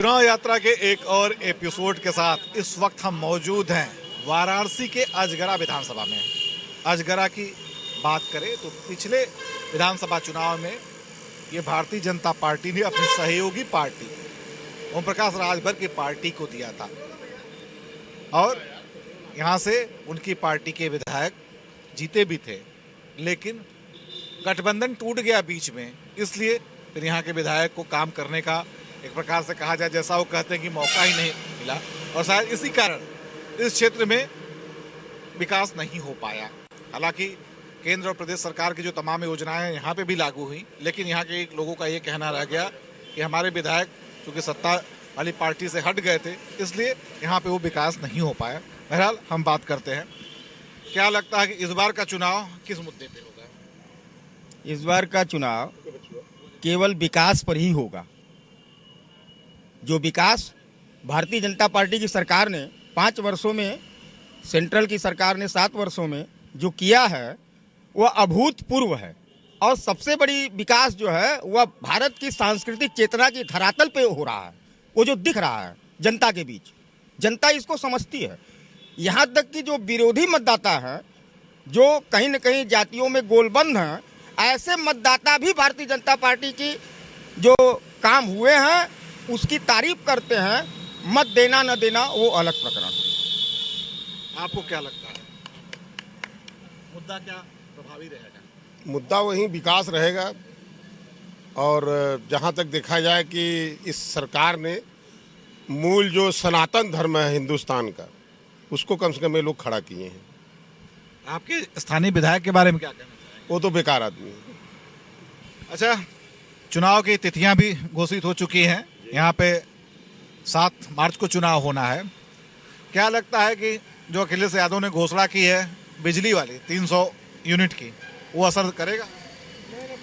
चुनाव यात्रा के एक और एपिसोड के साथ इस वक्त हम मौजूद हैं वाराणसी के अजगरा विधानसभा में। अजगरा की बात करें तो पिछले विधानसभा चुनाव में ये भारतीय जनता पार्टी ने अपनी सहयोगी पार्टी ओम प्रकाश राजभर की पार्टी को दिया था और यहाँ से उनकी पार्टी के विधायक जीते भी थे, लेकिन गठबंधन टूट गया बीच में, इसलिए फिर यहाँ के विधायक को काम करने का एक प्रकार से कहा जाए, जैसा वो कहते हैं कि मौका ही नहीं मिला और शायद इसी कारण इस क्षेत्र में विकास नहीं हो पाया। हालांकि केंद्र और प्रदेश सरकार की जो तमाम योजनाएं यहाँ पे भी लागू हुई, लेकिन यहाँ के लोगों का ये कहना रह गया कि हमारे विधायक चूँकि सत्ता वाली पार्टी से हट गए थे, इसलिए यहाँ पे वो विकास नहीं हो पाया। बहरहाल हम बात करते हैं, क्या लगता है कि इस बार का चुनाव किस मुद्दे पे होगा? इस बार का चुनाव केवल विकास पर ही होगा। जो विकास भारतीय जनता पार्टी की सरकार ने 5 वर्षों में, सेंट्रल की सरकार ने 7 वर्षों में जो किया है वह अभूतपूर्व है। और सबसे बड़ी विकास जो है वह भारत की सांस्कृतिक चेतना की धरातल पे हो रहा है। वो जो दिख रहा है जनता के बीच, जनता इसको समझती है। यहाँ तक कि जो विरोधी मतदाता है, जो कहीं न कहीं जातियों में गोलबंद हैं, ऐसे मतदाता भी भारतीय जनता पार्टी की जो काम हुए हैं उसकी तारीफ करते हैं। मत देना न देना वो अलग प्रकरण। आपको क्या लगता है मुद्दा क्या प्रभावी रहेगा? मुद्दा वही विकास रहेगा। और जहाँ तक देखा जाए कि इस सरकार ने मूल जो सनातन धर्म है हिंदुस्तान का, उसको कम से कम ये लोग खड़ा किए हैं। आपके स्थानीय विधायक के बारे में क्या कहना चाहेंगे? वो तो बेकार आदमी है। अच्छा, चुनाव की तिथियां भी घोषित हो चुकी हैं। यहाँ पे 7 मार्च को चुनाव होना है। क्या लगता है कि जो अखिलेश यादव ने घोषणा की है बिजली वाली 300 यूनिट की, वो असर करेगा?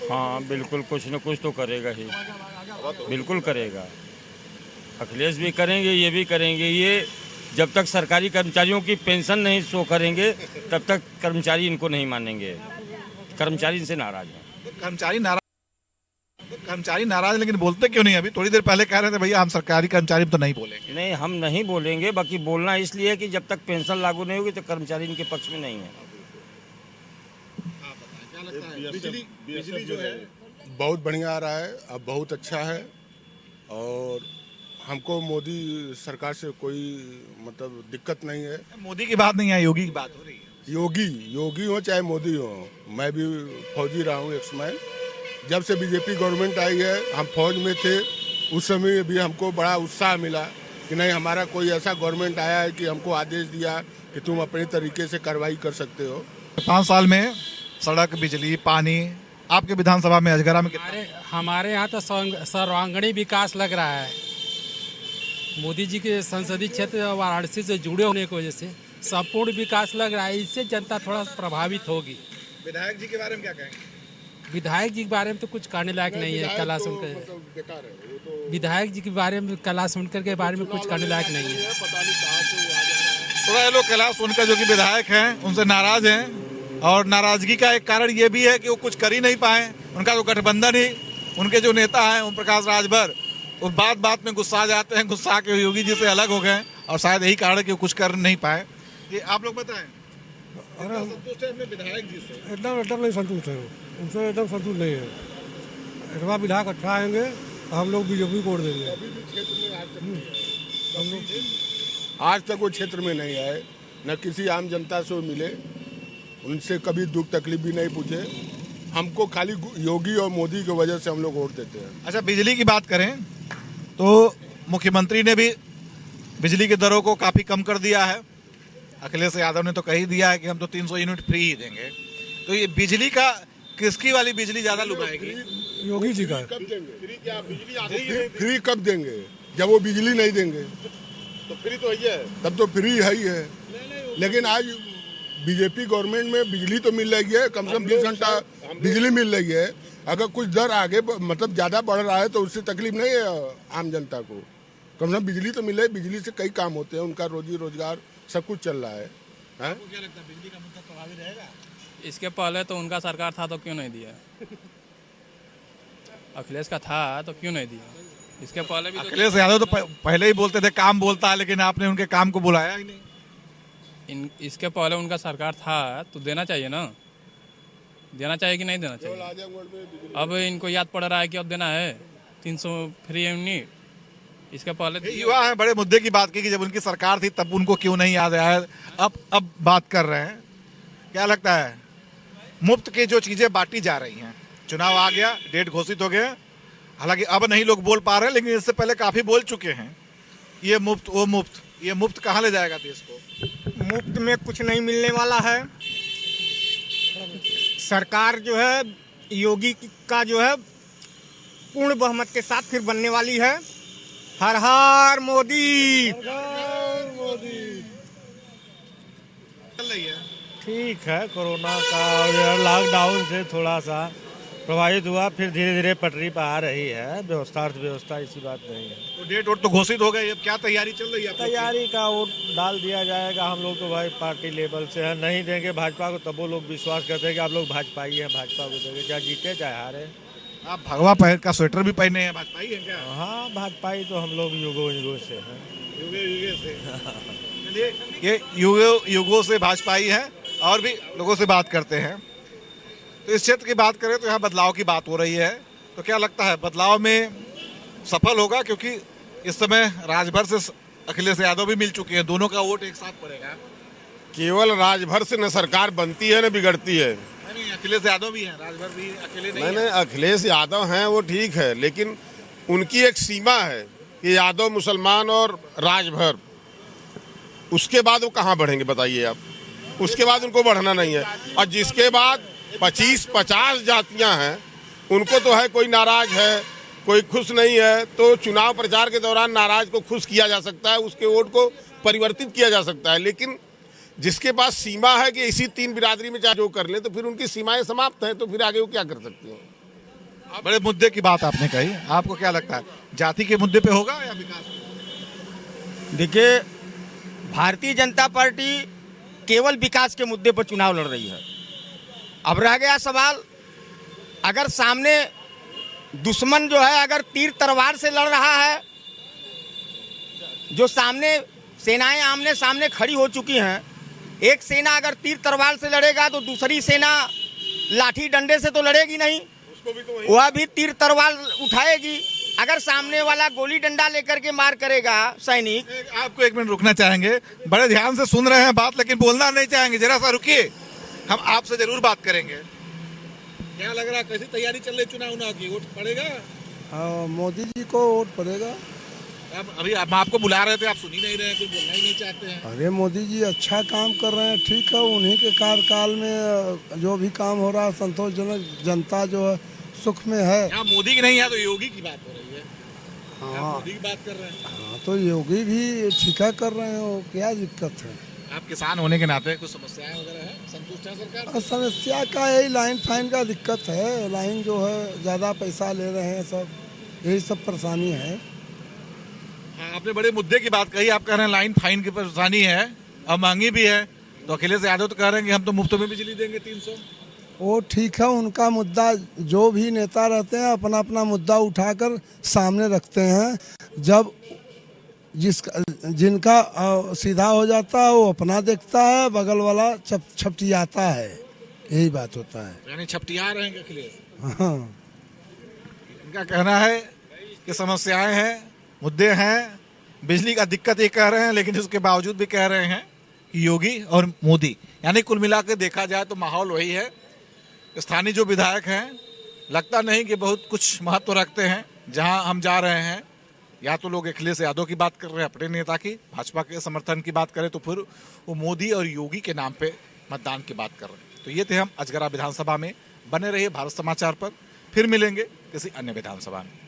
हाँ बिल्कुल, कुछ न कुछ तो करेगा ही, बिल्कुल करेगा। अखिलेश भी करेंगे, ये भी करेंगे। ये जब तक सरकारी कर्मचारियों की पेंशन नहीं शो करेंगे तब तक कर्मचारी इनको नहीं मानेंगे। कर्मचारी इनसे नाराज हैं। कर्मचारी नाराज, लेकिन बोलते क्यों नहीं? अभी थोड़ी देर पहले कह रहे थे भैया हम सरकारी कर्मचारी तो नहीं बोलेंगे। नहीं, हम नहीं बोलेंगे। बाकी बोलना इसलिए कि जब तक पेंशन लागू नहीं होगी तो कर्मचारी इनके पक्ष में नहीं है। क्या लगता है? बिजली जो है बहुत बढ़िया आ रहा है, अब बहुत अच्छा है। और हमको मोदी सरकार से कोई मतलब दिक्कत नहीं है। मोदी की बात नहीं है, योगी की बात हो रही है। योगी हो चाहे मोदी हो, मैं भी फौजी रहा हूँ एक समय। जब से बीजेपी गवर्नमेंट आई है, हम फौज में थे, उस समय भी हमको बड़ा उत्साह मिला कि नहीं, हमारा कोई ऐसा गवर्नमेंट आया है कि हमको आदेश दिया कि तुम अपने तरीके से कार्रवाई कर सकते हो। 5 साल में सड़क, बिजली, पानी आपके विधानसभा में अजगरा में हमारे यहाँ तो सर्वांगीण विकास लग रहा है। मोदी जी के संसदीय क्षेत्र वाराणसी से जुड़े होने की वजह से संपूर्ण विकास लग रहा है। इससे जनता थोड़ा प्रभावित होगी। विधायक जी के बारे में क्या कहेंगे? विधायक जी के बारे में तो कुछ कहने लायक नहीं है। कला सुनकर विधायक जी के बारे में, कला सुनकर के बारे में कुछ कहने लायक नहीं है। थोड़ा ये लोग कला सुनकर जो कि विधायक हैं उनसे नाराज हैं, और नाराजगी का एक कारण ये भी है कि वो कुछ कर ही नहीं पाए। उनका तो गठबंधन ही, उनके जो नेता हैं ओम प्रकाश राजभर, वो बात में गुस्सा जाते हैं, गुस्सा के योगी जी से अलग हो गए, और शायद यही कारण है कि वो कुछ कर नहीं पाए। ये आप लोग बताएं। अरे संतुष्ट है अपने विधायक जी से? एकदम नहीं संतुष्ट है, उनसे एकदम संतुष्ट नहीं है। इतना विधायक अच्छा आएंगे तो हम लोग बीजेपी को वोट देंगे। आज तक वो क्षेत्र में नहीं आए, न किसी आम जनता से मिले, उनसे कभी दुख तकलीफ भी नहीं पूछे। हमको खाली योगी और मोदी की वजह से हम लोग वोट देते हैं। अच्छा, बिजली की बात करें तो मुख्यमंत्री ने भी बिजली की दरों को काफी कम कर दिया है। अखिलेश यादव ने तो कह ही दिया है कि हम तो 300 यूनिट फ्री ही देंगे। तो ये बिजली का, किसकी वाली बिजली ज्यादा लुभाएगी? योगी जी का। कब देंगे? फ्री कब देंगे जब वो बिजली नहीं देंगे? तो फ्री तो है, तब तो फ्री है ही है। लेकिन आज बीजेपी गवर्नमेंट में बिजली तो मिल रही है, कम से कम 20 घंटा बिजली मिल रही है। अगर कुछ दर आगे मतलब ज्यादा बढ़ रहा है तो उससे तकलीफ नहीं है आम जनता को। कम से कम बिजली तो मिले। बिजली से कई काम होते हैं, उनका रोजी रोजगार सब कुछ चल रहा है। आपको क्या लगता है बिजली का मुद्दा प्रभावी रहेगा? इसके पहले तो उनका सरकार था तो क्यों नहीं दिया? अखिलेश का था तो क्यों नहीं दिया? इसके पहले भी अखिलेश यादव तो पहले ही बोलते थे काम बोलता है, लेकिन आपने उनके काम को बुलाया ही नहीं। इसके पहले उनका सरकार था तो देना चाहिए ना, देना चाहिए कि नहीं देना चाहिए। अब इनको याद पड़ रहा है कि अब देना है 300 फ्री यूनिट। इसके पहले युवा है, बड़े मुद्दे की बात की कि जब उनकी सरकार थी तब उनको क्यों नहीं याद आया, अब बात कर रहे हैं। क्या लगता है, मुफ्त की जो चीजें बांटी जा रही हैं, चुनाव आ गया, डेट घोषित हो गया, हालांकि अब नहीं लोग बोल पा रहे हैं, लेकिन इससे पहले काफी बोल चुके हैं, ये मुफ्त वो मुफ्त, ये मुफ्त कहाँ ले जाएगा देश को? मुफ्त में कुछ नहीं मिलने वाला है। सरकार जो है योगी का जो है पूर्ण बहुमत के साथ फिर बनने वाली है। हर हर मोदी। चल रही है ठीक है। कोरोना का लॉकडाउन से थोड़ा सा प्रभावित हुआ, फिर धीरे धीरे पटरी पर आ रही है। व्यवस्था अर्थव्यवस्था ऐसी बात नहीं है। तो डेट वोट तो घोषित हो गई, अब क्या तैयारी चल रही है? तैयारी का वोट डाल दिया जाएगा। हम लोग तो भाई पार्टी लेवल से है, नहीं देंगे भाजपा को, तब वो लोग विश्वास करते हैं कि आप लोग भाजपा ही हैं, भाजपा को देंगे, चाहे जीते चाहे हारे। आप भगवा पहन का स्वेटर भी पहने हैं, भाजपा ही है क्या? हाँ, भाजपा ही तो हम लोग युगों युगों से हैं। युगे से चलिए, ये युगों से भाजपा ही है। और भी लोगों से बात करते हैं। तो इस क्षेत्र की बात करें तो यहाँ बदलाव की बात हो रही है, तो क्या लगता है बदलाव में सफल होगा? क्योंकि इस समय राजभर से अखिलेश यादव भी मिल चुके हैं, दोनों का वोट एक साथ पड़ेगा। केवल राजभर से न सरकार बनती है न बिगड़ती है। नहीं, अखिलेश यादव भी हैं, राजभर भी अकेले नहीं नहीं, अखिलेश यादव हैं वो ठीक है, लेकिन उनकी एक सीमा है कि यादव मुसलमान और राजभर, उसके बाद वो कहाँ बढ़ेंगे बताइए आप? उसके बाद उनको बढ़ना नहीं है। और जिसके बाद 25-50 जातियां हैं, उनको तो है कोई नाराज है, कोई खुश नहीं है, तो चुनाव प्रचार के दौरान नाराज को खुश किया जा सकता है, उसके वोट को परिवर्तित किया जा सकता है। लेकिन जिसके पास सीमा है कि इसी 3 बिरादरी में चाहे जो कर ले, तो फिर उनकी सीमाएं समाप्त हैं, तो फिर आगे वो क्या कर सकते हैं? बड़े मुद्दे की बात आपने कही, आपको क्या लगता है जाति के मुद्दे पे होगा या विकास? देखिए, भारतीय जनता पार्टी केवल विकास के मुद्दे पर चुनाव लड़ रही है। अब रह गया सवाल, अगर सामने दुश्मन जो है अगर तीर तलवार से लड़ रहा है, जो सामने सेनाएं आमने सामने खड़ी हो चुकी हैं, एक सेना अगर तीर तलवार से लड़ेगा तो दूसरी सेना लाठी डंडे से तो लड़ेगी नहीं, वह भी तीर तलवार उठाएगी। अगर सामने वाला गोली डंडा लेकर के मार करेगा सैनिक। आपको 1 मिनट रुकना चाहेंगे, बड़े ध्यान से सुन रहे हैं बात, लेकिन बोलना नहीं चाहेंगे, जरा सा रुकिए, हम आपसे जरूर बात करेंगे। क्या लग रहा है, कैसी तैयारी चल रही चुनाव की? वोट पड़ेगा? हाँ, मोदी जी को वोट पड़ेगा। अभी हम आपको बुला रहे थे, आप सुन ही नहीं रहे हैं, कुछ बोलना ही नहीं चाहते हैं। अरे मोदी जी अच्छा काम कर रहे हैं, ठीक है। उन्हीं के कार्यकाल में जो भी काम हो रहा है संतोषजनक, जनता जो है सुख में है। यहाँ मोदी की नहीं है तो योगी की बात हो रही है। हाँ, मोदी की बात कर रहे हैं। हाँ, तो योगी भी ठीक है कर रहे हो, क्या दिक्कत है? आप किसान होने के नाते कुछ समस्याएं वगैरह है, संतुष्ट है सरकार? और समस्या का यही लाइन फाइन का दिक्कत है। लाइन जो है ज़्यादा पैसा ले रहे हैं सब, यही सब परेशानी है। हाँ, आपने बड़े मुद्दे की बात कही, आप कह रहे हैं लाइन फाइन की परेशानी है और महंगी भी है, तो अखिलेश यादव तो कह रहे हैं कि हम तो मुफ्त में बिजली देंगे 300। वो ठीक है, उनका मुद्दा, जो भी नेता रहते हैं अपना अपना मुद्दा उठाकर सामने रखते हैं। जब जिनका सीधा हो जाता है वो अपना देखता है, बगल वाला छपटियाता है, यही बात होता है। यानी छपटिया रहे हैं अखिलेश। हाँ, इनका कहना है कि समस्याएं हैं, मुद्दे हैं, बिजली का दिक्कत ये कह रहे हैं, लेकिन इसके बावजूद भी कह रहे हैं कि योगी और मोदी, यानी कुल मिलाकर देखा जाए तो माहौल वही है। स्थानीय जो विधायक हैं लगता नहीं कि बहुत कुछ महत्व रखते हैं। जहां हम जा रहे हैं, या तो लोग अखिलेश यादव की बात कर रहे हैं अपने नेता की, भाजपा के समर्थन की बात करें तो फिर वो मोदी और योगी के नाम पे मतदान की बात कर रहे हैं। तो ये थे हम अजगरा विधानसभा में। बने रहिए भारत समाचार पर, फिर मिलेंगे किसी अन्य विधानसभा में।